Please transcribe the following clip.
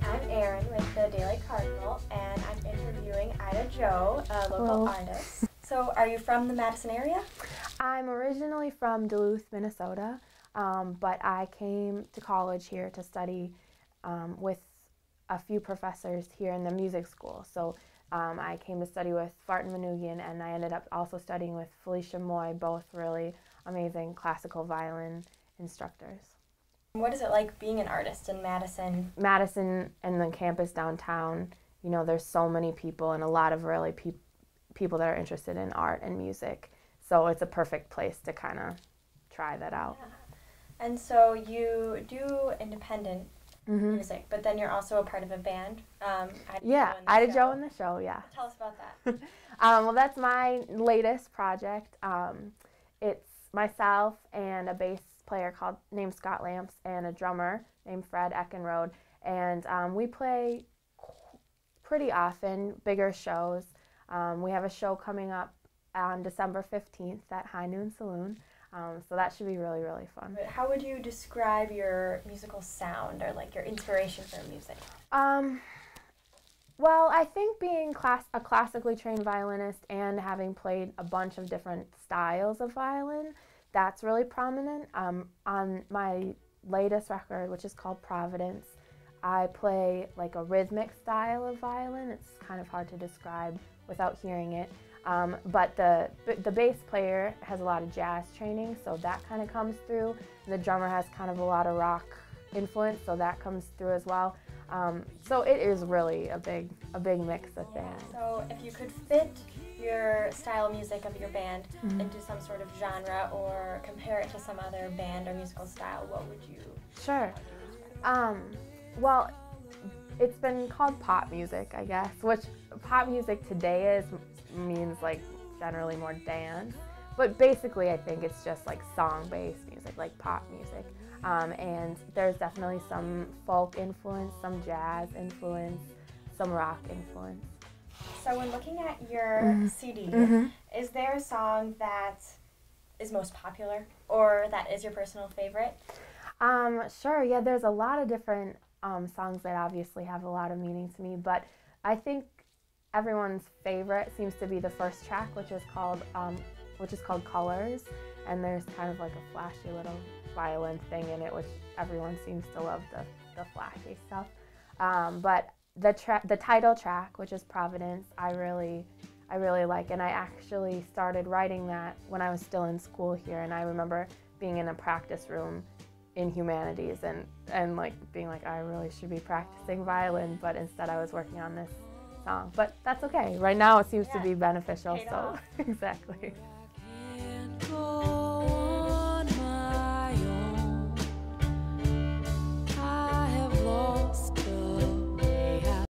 I'm Erin with the Daily Cardinal, and I'm interviewing Idajo, a local artist. So, are you from the Madison area? I'm originally from Duluth, Minnesota, but I came to college here to study with a few professors here in the music school. So I came to study with Farton Manoogian, and I ended up also studying with Felicia Moy, both really amazing classical violin instructors. What is it like being an artist in Madison? Madison and the campus downtown, you know, there's so many people and a lot of really people that are interested in art and music. So it's a perfect place to kind of try that out. Yeah. And so you do independent music, but then you're also a part of a band. Idajo in the show, yeah. Tell us about that. Well, that's my latest project. It's myself and a bass player named Scott Lamps and a drummer named Fred Eckenrode. And we play pretty often, bigger shows. We have a show coming up on December 15th at High Noon Saloon. So that should be really, really fun. How would you describe your musical sound or like your inspiration for music? Well, I think being a classically trained violinist and having played a bunch of different styles of violin, that's really prominent. On my latest record, which is called Providence, I play like a rhythmic style of violin. It's kind of hard to describe without hearing it. But the bass player has a lot of jazz training, so that kind of comes through. And the drummer has kind of a lot of rock influence, so that comes through as well. So it is really a big mix of things. So if you could fit your style of music of your band into some sort of genre or compare it to some other band or musical style, what would you? Sure. Well, it's been called pop music, I guess, which pop music today means like generally more dance, but basically I think it's just like song-based music, like pop music. And there's definitely some folk influence, some jazz influence, some rock influence. So when looking at your CD, is there a song that is most popular or that is your personal favorite? Sure, yeah, there's a lot of different songs that obviously have a lot of meaning to me, but I think everyone's favorite seems to be the first track, which is called Colors, and there's kind of like a flashy little violin thing in it, which everyone seems to love the flashy stuff. But the title track, which is Providence, I really like, and I actually started writing that when I was still in school here, and I remember being in a practice room in humanities and like being like, I really should be practicing violin, but instead I was working on this song. But that's okay. Right now it seems to be beneficial, so exactly.